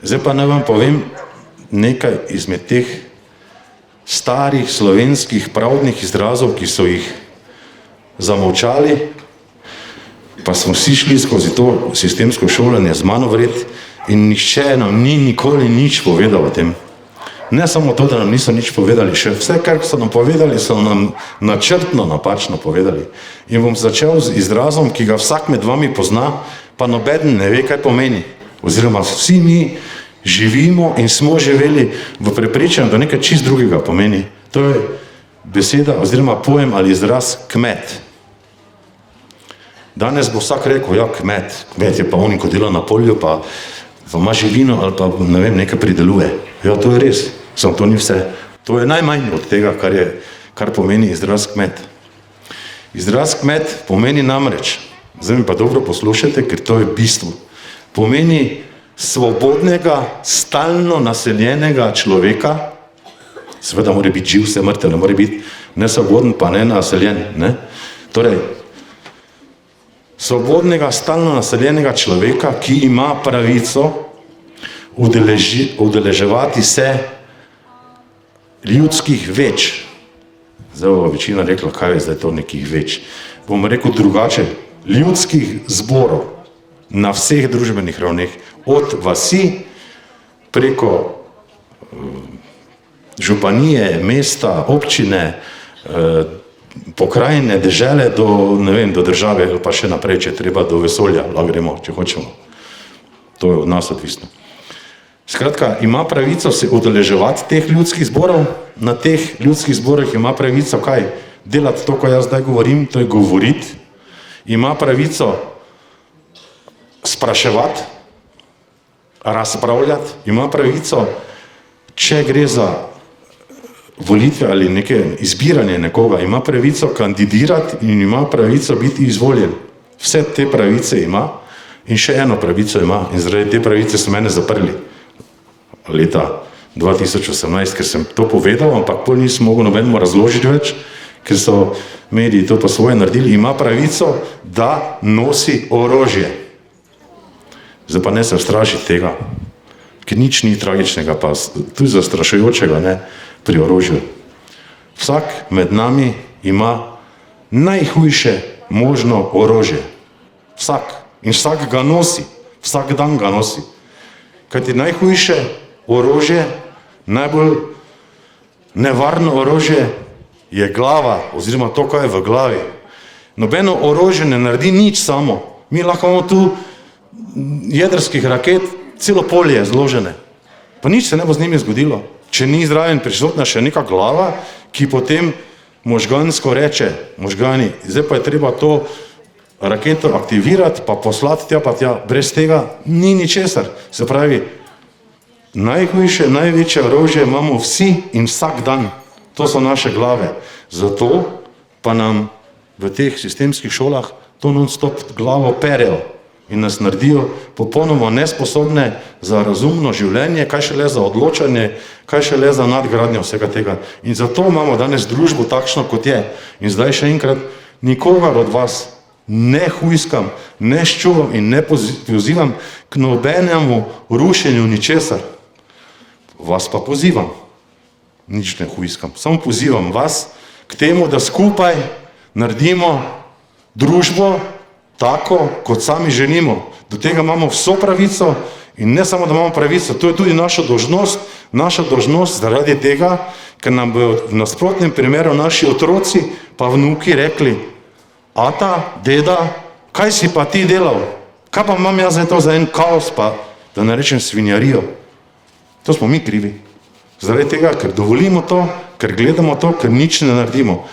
Zdaj pa naj vam povem nekaj izmed teh starih slovenskih pravdnih izrazov, ki so jih zamolčali, pa smo vsi šli skozi to sistemsko šolanje z mano vred in nihče nam ni nikoli nič povedal o tem. Ne samo to, da nam niso nič povedali, še vse, kar so nam povedali, so nam načrtno napačno povedali. In bom začel z izrazom, ki ga vsak med vami pozna, pa nobeden ne ve, kaj pomeni. Oziroma vsi mi živimo in smo živeli v prepričanju, da nekaj čist drugega pomeni. To je beseda oziroma pojem ali izraz kmet. Danes bo vsak rekel, ja, kmet je pa on, ko dela na polju, pa ima živino ali pa, ne vem, nekaj prideluje. Ja, to je res, samo to ni vse. To je najmanj od tega, kar pomeni izraz kmet. Izraz kmet pomeni namreč, zdaj mi pa dobro poslušajte, ker to je bistvo, pomeni svobodnega, stalno naseljenega človeka, seveda mora biti živ, vse mrtev, ne more biti nesvoboden, pa ne naseljen, ne? Torej, svobodnega, stalno naseljenega človeka, ki ima pravico udeleževati se ljudskih več. Zdaj bo večina rekla, kaj je zdaj to nekih več. Bom rekel drugače, ljudskih zborov na vseh družbenih ravneh, od vasi preko županije, mesta, občine, pokrajine, dežele do, ne vem, do države, pa še naprej, če treba do vesolja, lahko gremo, če hočemo. To je od nas odvisno. Skratka, ima pravico se udeleževati teh ljudskih zborov, na teh ljudskih zborih ima pravico kaj? Delati to, ko jaz zdaj govorim, to je govoriti. Ima pravico spraševati, razpravljati, ima pravico, če gre za volitve ali neke izbiranje nekoga, ima pravico kandidirati in ima pravico biti izvoljen. Vse te pravice ima in še eno pravico ima in zaradi te pravice so mene zaprli leta 2018, ker sem to povedal, ampak pol nisem mogel nobenemu razložiti več, ker so mediji to pa svoje naredili, ima pravico, da nosi orožje. Zdaj pa ne se strašiti tega, ker nič ni tragičnega, pa tudi zastrašujočega, ne, pri orožju. Vsak med nami ima najhujše možno orožje. Vsak. In vsak ga nosi. Vsak dan ga nosi. Kajti najhujše orožje, najbolj nevarno orožje je glava, oziroma to, kaj je v glavi. Nobeno orožje ne naredi nič samo. Mi lahko imamo tu jedrskih raket, celo polje zložene. Pa nič se ne bo z njimi zgodilo. Če ni zraven prisotna še neka glava, ki potem možgansko reče, možgani, zdaj pa je treba to raketo aktivirati, pa poslati tja, pa tja, brez tega ni ničesar. Se pravi, najhujše, največje orožje imamo vsi in vsak dan. To so naše glave. Zato pa nam v teh sistemskih šolah to non-stop glavo perejo in nas naredijo popolnoma nesposobne za razumno življenje, kaj šele za odločanje, kaj šele za nadgradnjo vsega tega. In zato imamo danes družbo takšno, kot je. In zdaj še enkrat, nikogar od vas ne hujskam, ne ščuvam in ne pozivam k nobenemu rušenju ničesar. Vas pa pozivam, nič ne hujskam, samo pozivam vas k temu, da skupaj naredimo družbo tako, kot sami želimo. Do tega imamo vso pravico in ne samo, da imamo pravico, to je tudi naša dolžnost zaradi tega, ker nam bodo v nasprotnem primeru naši otroci pa vnuki rekli, ata, deda, kaj si pa ti delal? Kaj pa imam jaz to za en kaos, pa da ne rečem svinjarijo? To smo mi krivi. Zaradi tega, ker dovolimo to, ker gledamo to, ker nič ne naredimo.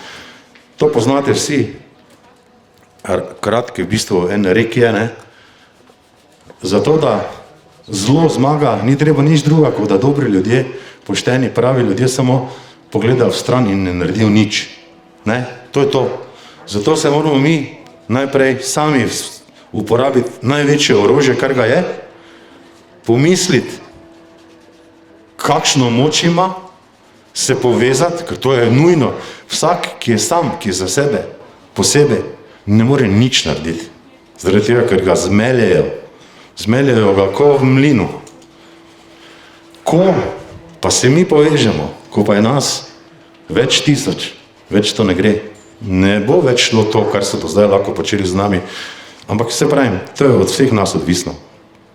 To poznate vsi. Kratke v bistvu en rek je, ne? Zato, da zlo zmaga, ni treba nič druga, kot da dobri ljudje, pošteni, pravi ljudje samo pogledajo v stran in ne naredijo nič. Ne? To je to. Zato se moramo mi najprej sami uporabiti največje orožje, kar ga je, pomisliti, kakšno moč ima, se povezati, ker to je nujno. Vsak, ki je sam, ki je za sebe, posebej, ne more nič narediti. Zaradi tega, ker ga zmeljejo. Zmeljejo ga ko v mlinu. Ko pa se mi povežemo, ko pa je nas več tisoč, več to ne gre. Ne bo več šlo to, kar so do zdaj lahko počeli z nami. Ampak se pravim, to je od vseh nas odvisno,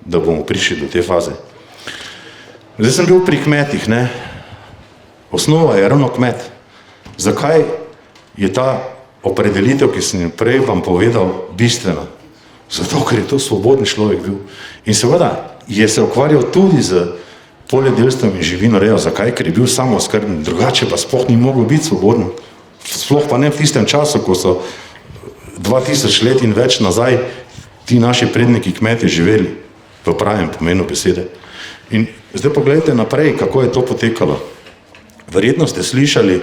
da bomo prišli do te faze. Zdaj sem bil pri kmetih, ne. Osnova je ravno kmet. Zakaj je ta opredelitev, ki sem prej vam povedal, bistvena? Zato, ker je to svobodni človek bil. In seveda je se ukvarjal tudi z poljedelstvom in živinorejo. Zakaj? Ker je bil samooskrben, drugače pa sploh ni mogel biti svoboden. Sploh pa ne v tistem času, ko so 2000 let in več nazaj ti naši predniki kmetje živeli v pravem pomenu besede. In zdaj pogledajte naprej, kako je to potekalo. Verjetno ste slišali,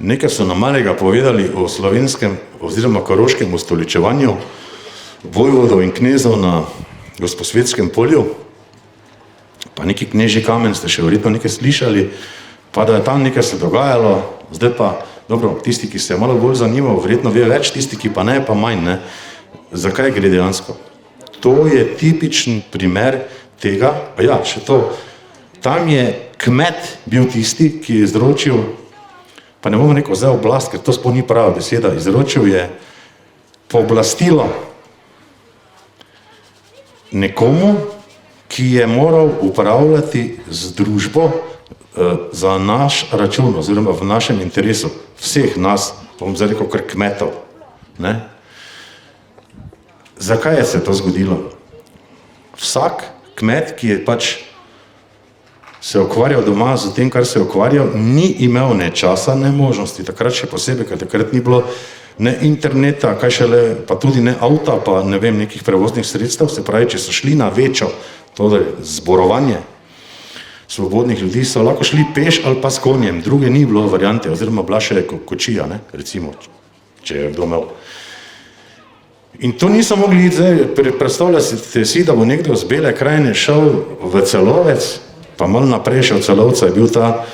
nekaj so nam malega povedali o slovenskem oziroma koroškem ustoličevanju vojvodov in knezov na Gosposvetskem polju, pa neki knežji kamen ste še verjetno nekaj slišali, pa da je tam nekaj se dogajalo, zdaj pa, dobro, tisti, ki se je malo bolj zanimal, verjetno ve več, tisti, ki pa ne, pa manj, ne. Zakaj gre dejansko? To je tipičen primer tega, ja, še to, tam je kmet bil tisti, ki je izročil, pa ne bom rekel zdaj oblast, ker to sploh ni prava beseda, izročil je pooblastilo nekomu, ki je moral upravljati z družbo za naš račun, oziroma v našem interesu, vseh nas, bom zdaj rekel, kar kmetov. Ne? Zakaj je se to zgodilo? Vsak kmet, ki je pač se ukvarjal doma z tem, kar se je ukvarjal, ni imel ne časa, ne možnosti, takrat še posebej, ker takrat ni bilo ne interneta, kaj šele, pa tudi ne avta, pa ne vem, nekih prevoznih sredstev, se pravi, če so šli na večjo, to zborovanje svobodnih ljudi, so lahko šli peš ali pa s konjem, druge ni bilo variante, oziroma bila še kočija, ne, recimo, če je kdo imel. In to niso mogli iti zdaj, predstavljate si, da bo nekdo z Bele krajine šel v Celovec, pa malo naprej še od Celovca je bil ta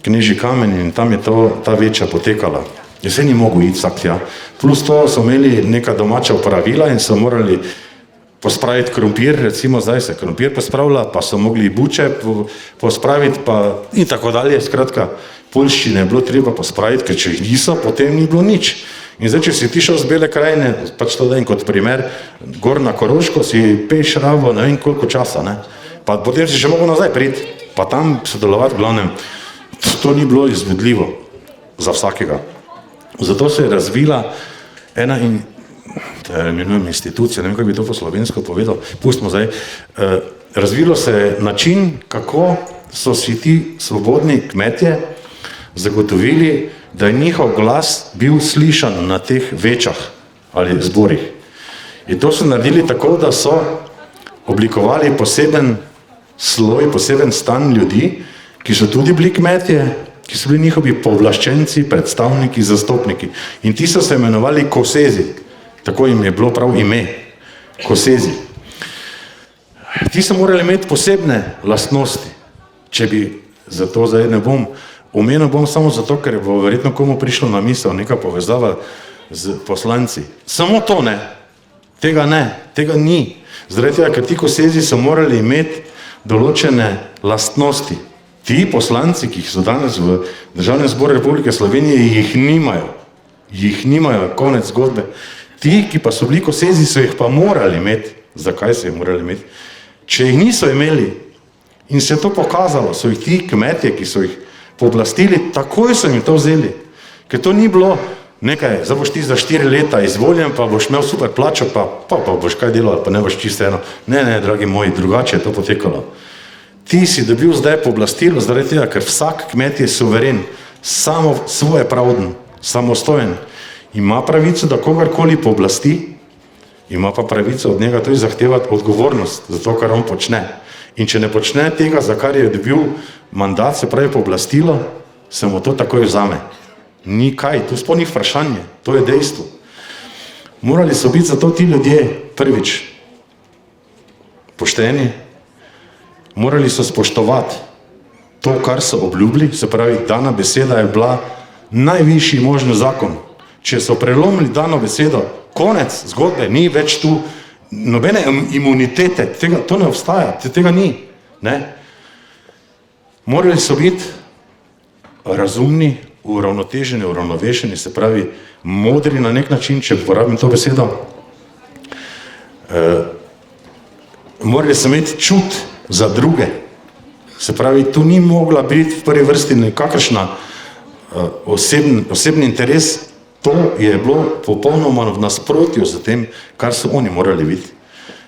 knežji kamen in tam je ta večja potekala. Je se ni mogel iti vsak tja. Plus to so imeli neka domača opravila in so morali pospraviti krompir, recimo zdaj se krompir pospravlja, pa so mogli buče pospraviti, pa in tako dalje. Skratka, poljščine je bilo treba pospraviti, ker če jih niso, potem ni bilo nič. In zdaj, če si ti šel z Bele krajine, pač to dajem kot primer, gor na Koroško si peš rabo, ne vem koliko časa, ne. Pa potem si še mogel nazaj priti, pa tam sodelovati v glavnem. To ni bilo izvedljivo za vsakega. Zato se je razvila ena institucija, ne vem, kako bi to po slovensko povedal, pustimo zdaj, razvilo se je način, kako so si ti svobodni kmetje zagotovili, da je njihov glas bil slišan na teh večah ali zborih. In to so naredili tako, da so oblikovali poseben sloj, poseben stan ljudi, ki so tudi bili kmetje, ki so bili njihovi povlaščenci, predstavniki, zastopniki. In ti so se imenovali kosezi. Tako jim je bilo prav ime. Kosezi. Ti so morali imeti posebne lastnosti. Če bi, zato zdaj ne bom, omenil bom samo zato, ker bo verjetno komu prišlo na misel neka povezava z poslanci. Samo to ne. Tega ni. Zaradi tega, ker ti kosezi so morali imeti določene lastnosti. Ti poslanci, ki so danes v Državnem zboru Republike Slovenije, jih nimajo. Jih nimajo, konec zgodbe. Ti, ki pa so bili kosezi, so jih pa morali imeti. Zakaj so jih morali imeti? Če jih niso imeli in se je to pokazalo, so jih ti kmetje, ki so jih pooblastili, takoj so jim to vzeli. Ker to ni bilo nekaj, zdaj boš ti za 4 leta izvoljen, pa boš imel super plačo, pa boš kaj delal, pa ne boš čisto eno. Ne, dragi moji, drugače je to potekalo. Ti si dobil zdaj pooblastilo, zaradi tega, ker vsak kmet je suveren, samo svoje pravden, samostojen. Ima pravico, da kogarkoli pooblasti, ima pa pravico od njega tudi zahtevati odgovornost za to, kar on počne. In če ne počne tega, za kar je dobil mandat, se pravi pooblastilo, se mu to takoj vzame. Ni kaj, to sploh ni vprašanje, to je dejstvo. Morali so biti zato ti ljudje prvič pošteni, morali so spoštovati to, kar so obljubili, se pravi, dana beseda je bila najvišji možni zakon. Če so prelomili dano besedo, konec zgodbe, ni več tu nobene imunitete, to ne obstaja, tega ni. Ne? Morali so biti razumni, uravnoteženi, uravnovešeni, se pravi modri na nek način, če uporabim to besedo. Morali so imeti čut za druge. Se pravi, tu ni mogla biti v prvi vrsti nekakršna osebni interes, to je bilo popolnoma v nasprotju z tem, kar so oni morali biti.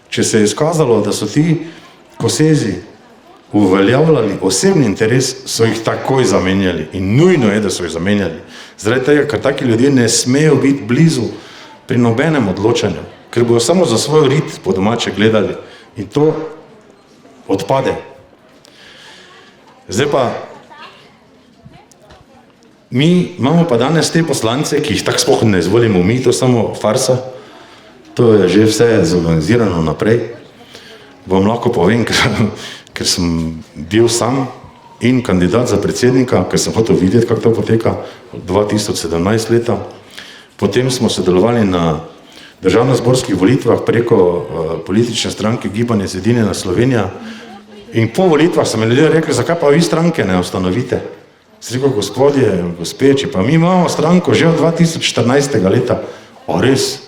Če se je izkazalo, da so ti kosezi uveljavljali osebni interes, so jih takoj zamenjali in nujno je, da so jih zamenjali. Zaradi tega, ker taki ljudje ne smejo biti blizu pri nobenem odločanju, ker bojo samo za svoj rit po domače gledali in to odpade. Zdaj pa, mi imamo pa danes te poslance, ki jih tako sploh ne izvolimo mi, to je samo farsa, to je že vse zorganizirano naprej. Vam lahko povem, ker sem bil sam in kandidat za predsednika, ker sem hotel videti, kako to poteka, 2017 leta. Potem smo sodelovali na državnozborskih volitvah preko politične stranke Gibanje Zedinjena Slovenija in po volitvah so mi ljudje rekli, zakaj pa vi stranke ne ustanovite? Sem rekel, gospodje, gospe, če pa mi imamo stranko že od 2014. leta, o res,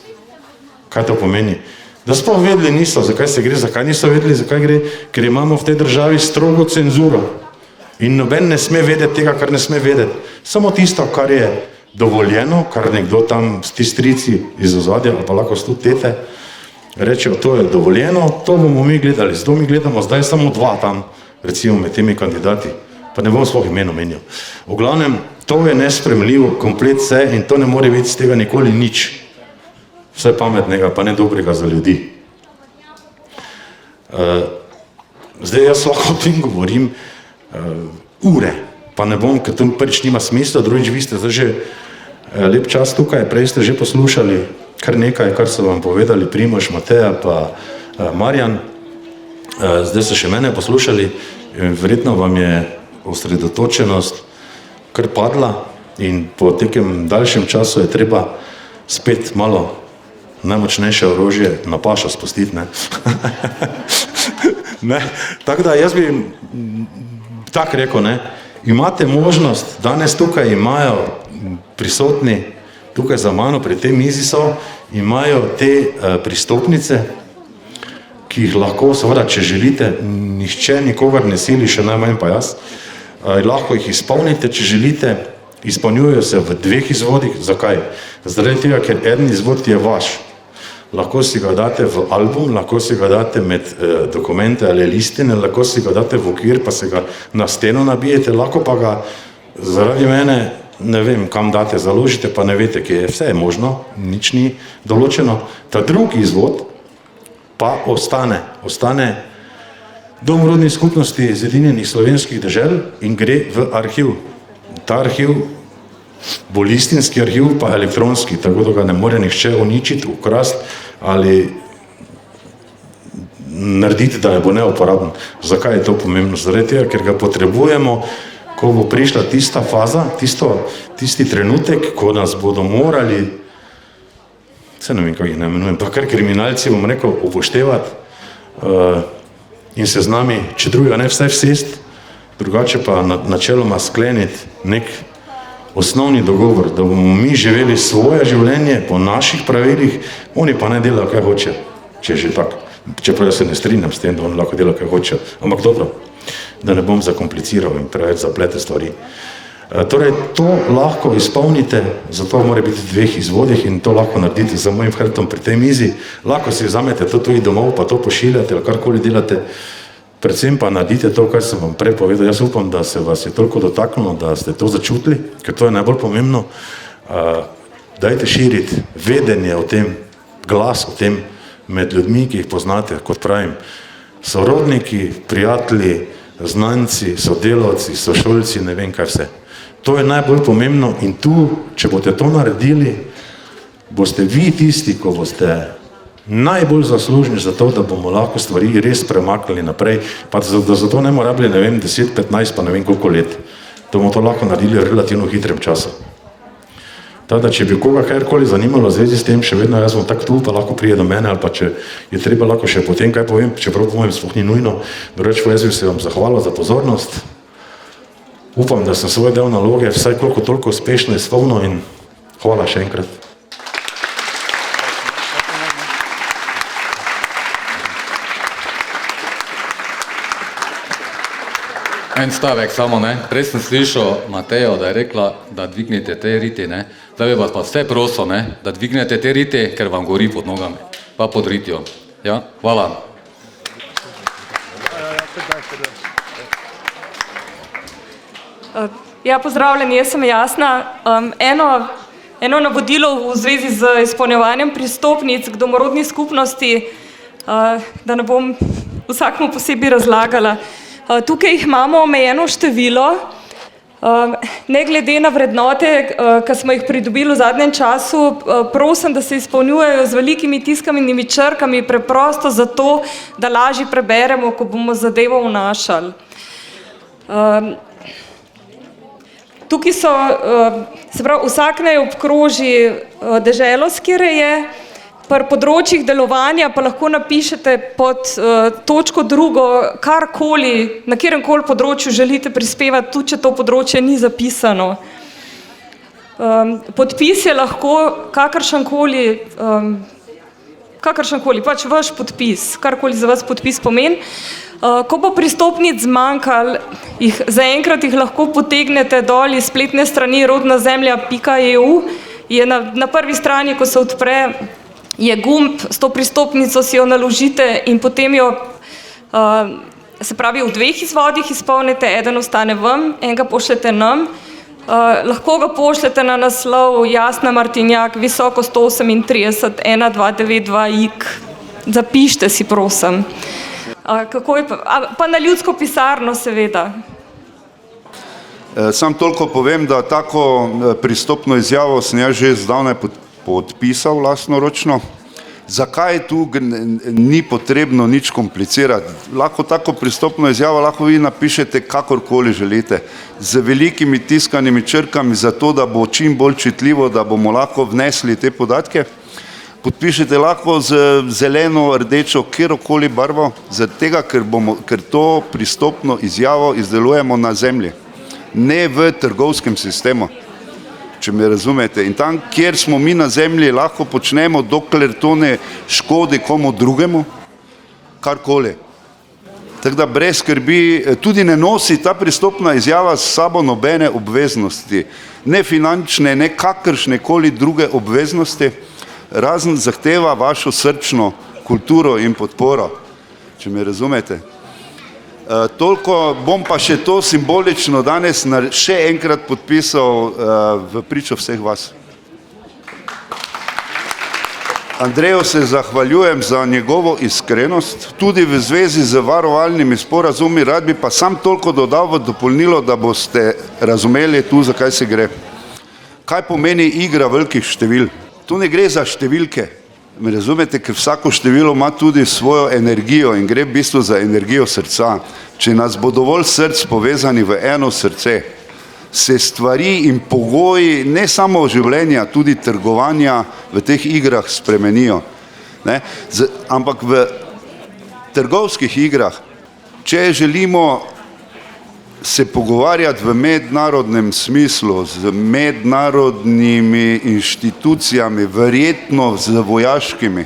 kaj to pomeni? Da sploh vedeli niso, zakaj se gre, zakaj niso vedeli, zakaj gre, ker imamo v tej državi strogo cenzuro in noben ne sme vedeti tega, kar ne sme vedeti. Samo tisto, kar je dovoljeno, kar nekdo tam ti strici iz ozadja, ali pa lahko tudi tete, rečejo, to je dovoljeno, to bomo mi gledali, zato mi gledamo zdaj samo 2 tam, recimo med temi kandidati, pa ne bom svoj imen omenil. V glavnem, to je nespremljivo, komplet vse in to ne more biti z tega nikoli nič. Vse pametnega, pa ne dobrega za ljudi. Zdaj jaz lahko o tem govorim ure, pa ne bom, ker to prvič nima smisla, drugič vi ste zdaj že lep čas tukaj, prej ste že poslušali kar nekaj, kar so vam povedali Primož, Mateja pa Marjan. Zdaj so še mene poslušali, verjetno vam je osredotočenost kar padla in po tekem daljšem času je treba spet malo najmočnejše orožje na pašo spustiti, ne. Ne, tako da jaz bi tako rekel, ne, imate možnost, danes tukaj imajo prisotni, tukaj za mano pri tej mizi so, imajo te pristopnice, ki jih lahko, seveda, če želite, nihče nikogar ne sili, še najmanj pa jaz, lahko jih izpolnite, če želite, izpolnjujejo se v 2 izvodih, zakaj? Zaradi tega, ker eden izvod je vaš. Lahko si ga date v album, lahko si ga date med dokumente ali listine, lahko si ga date v okvir, pa se ga na steno nabijete, lahko pa ga zaradi mene, ne vem, kam date, založite, pa ne vete, kje je, vse je možno, nič ni določeno. Ta drugi izvod pa ostane Domorodni skupnosti Zedinjenih slovenskih dežel in gre v arhiv. Ta arhiv bo listinski arhiv, pa elektronski, tako da ga ne more nihče uničiti, ukrasti ali narediti, da je bo neuporaben. Zakaj je to pomembno? Zaradi tega, ker ga potrebujemo, ko bo prišla tista faza, tisti trenutek, ko nas bodo morali, se ne vem, kako jih ne imenujem, pa kar kriminalci, bom rekel, upoštevati in se z nami, če drugega ne vsaj vsest, drugače pa načeloma skleniti nek osnovni dogovor, da bomo mi živeli svoje življenje po naših pravilih, oni pa ne delajo, kaj hoče, če je že tako. Čeprav jaz se ne strinjam s tem, da oni lahko delajo, kaj hoče, ampak dobro, da ne bom zakompliciral in preveč zaplete stvari. Torej, to lahko izpolnite, zato mora biti v 2 izvodih in to lahko naredite za mojim hrbtom pri tej mizi. Lahko si vzamete to tudi domov, pa to pošiljate ali karkoli delate. Predvsem pa naredite to, kar sem vam prej povedal. Jaz upam, da se vas je toliko dotaknilo, da ste to začutili, ker to je najbolj pomembno. Dajte širiti vedenje o tem, glas o tem med ljudmi, ki jih poznate, kot pravim, sorodniki, prijatelji, znanci, sodelavci, sošolci, ne vem kaj vse. To je najbolj pomembno in tu, če boste to naredili, boste vi tisti, ko boste najbolj zaslužni za to, da bomo lahko stvari res premaknili naprej, pa da zato ne bomo rabili, ne vem, 10, 15, pa ne vem koliko let. Da bomo to lahko naredili v relativno hitrem času. Tako da, če bi koga karkoli zanimalo v zvezi s tem, še vedno jaz bom tak tu, pa lahko prije do mene, ali pa če je treba lahko še potem kaj povem, čeprav po mojem sploh ni nujno. Drugače, jaz bi se vam zahvalil za pozornost. upam, da sem svoj del naloge vsaj koliko toliko uspešno izpolnil in hvala še enkrat. En stavek samo, ne. Prej sem slišal Matejo, da je rekla, da dvignete te riti, ne. Zdaj bi vas pa vse prosil, ne, da dvignete te riti, ker vam gori pod nogami, pa pod ritjo. Ja, hvala. Ja, pozdravljeni, jaz sem Jasna. Eno navodilo v zvezi z izpolnjevanjem pristopnic k domorodni skupnosti, da ne bom vsakmu posebej razlagala. Tukaj jih imamo omejeno število, ne glede na vrednote, ki smo jih pridobili v zadnjem času, prosim, da se izpolnjujejo z velikimi tiskanim črkami, preprosto zato, da lažje preberemo, ko bomo zadevo vnašali. Tukaj so, se pravi, vsak naj obkroži deželo, s kjer je, pri področjih delovanja pa lahko napišete pod točko drugo karkoli, na kjeremkoli področju želite prispevati, tudi če to področje ni zapisano. Podpis je lahko kakršenkoli, pač vaš podpis, karkoli za vas podpis pomeni. Ko bo pristopnic zmanjkalo, zaenkrat jih lahko potegnete dol iz spletne strani rodnazemlja.eu, je na prvi strani, ko se odpre, je gumb, s to pristopnico si jo naložite in potem jo, se pravi, v 2 izvodih izpolnite, eden ostane vam, enega pošljete nam, lahko ga pošljete na naslov Jasna Martinjak, visoko 138 1292-IK. Zapište si, prosim. Kako je pa na ljudsko pisarno, seveda. Sam toliko povem, da tako pristopno izjavo sem jaz že zdavnaj podpisal lastnoročno. Zakaj tu ni potrebno nič komplicirati? Lahko tako pristopno izjavo lahko vi napišete kakorkoli želite, z velikimi tiskanimi črkami, zato da bo čim bolj čitljivo, da bomo lahko vnesli te podatke. Podpišete lahko z zeleno, rdečo, kjerokoli barvo, zaradi tega, ker to pristopno izjavo izdelujemo na zemlji, ne v trgovskem sistemu, če me razumete. In tam, kjer smo mi na zemlji, lahko počnemo, dokler to ne škodi komu drugemu, karkoli. Tako da brez skrbi, tudi ne nosi ta pristopna izjava s sabo nobene obveznosti, ne finančne, ne kakršne koli druge obveznosti, razen zahteva vašo srčno kulturo in podporo, če me razumete. Toliko bom pa še to simbolično danes še enkrat podpisal v pričo vseh vas. Andreju se zahvaljujem za njegovo iskrenost, tudi v zvezi z varovalnimi sporazumi, rad bi pa sam toliko dodal v dopolnilo, da boste razumeli tu, zakaj se gre. Kaj pomeni igra velikih števil? Tu ne gre za številke, me razumete, ker vsako število ima tudi svojo energijo in gre v bistvu za energijo srca. Če nas bo dovolj src povezani v eno srce, se stvari in pogoji, ne samo življenja, tudi trgovanja v teh igrah spremenijo. Ampak v trgovskih igrah, če želimo se pogovarjati v mednarodnem smislu, z mednarodnimi inštitucijami, verjetno z vojaškimi,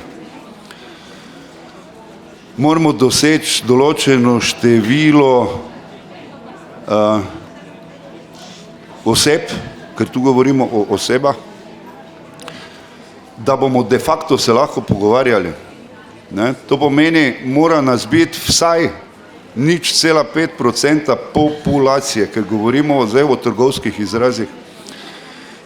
moramo doseči določeno število oseb, ker tu govorimo o osebah, da bomo de facto se lahko pogovarjali. To pomeni, mora nas biti vsaj 0,5% populacije, ker govorimo zdaj o trgovskih izrazih.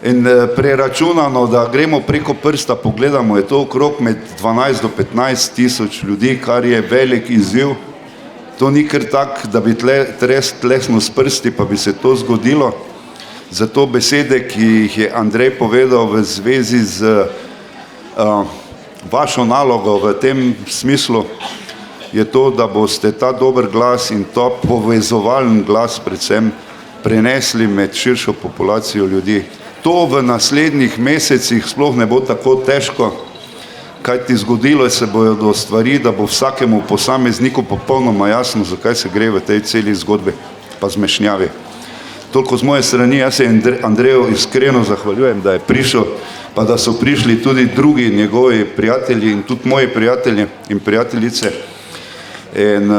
In preračunano, da gremo preko prsta, pogledamo, je to okrog med 12 do 15 tisoč ljudi, kar je velik izziv. To ni kar tak, da bi tlesno s prsti, pa bi se to zgodilo. Zato besede, ki jih je Andrej povedal v zvezi z vašo nalogo v tem smislu, je to, da boste ta dober glas in to povezovalen glas predvsem prenesli med širšo populacijo ljudi. To v naslednjih mesecih sploh ne bo tako težko, kajti zgodilo se bojo do stvari, da bo vsakemu posamezniku popolnoma jasno, zakaj se gre v tej celi zgodbi, pa zmešnjavi. Toliko z moje strani, jaz se Andreju iskreno zahvaljujem, da je prišel, pa da so prišli tudi drugi njegovi prijatelji in tudi moji prijatelji in prijateljice. In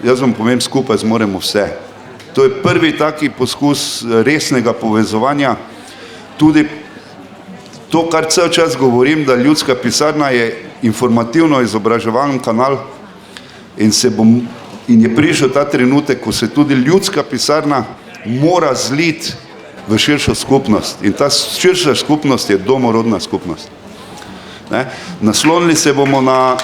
jaz vam povem, skupaj zmoremo vse. To je prvi taki poskus resnega povezovanja, tudi to, kar cel čas govorim, da Ljudska pisarna je informativno izobraževalni kanal in je prišel ta trenutek, ko se tudi Ljudska pisarna mora zliti v širšo skupnost. In ta širša skupnost je domorodna skupnost. Ne? Naslonili se bomo na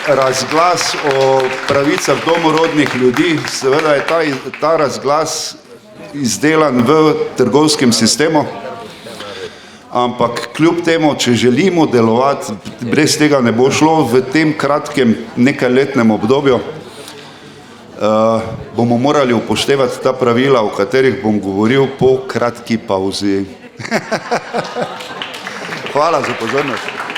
razglas o pravicah domorodnih ljudi. Seveda je ta razglas izdelan v trgovskem sistemu, ampak kljub temu, če želimo delovati, brez tega ne bo šlo v tem kratkem nekajletnem obdobju, bomo morali upoštevati ta pravila, o katerih bom govoril po kratki pauzi. Hvala za pozornost.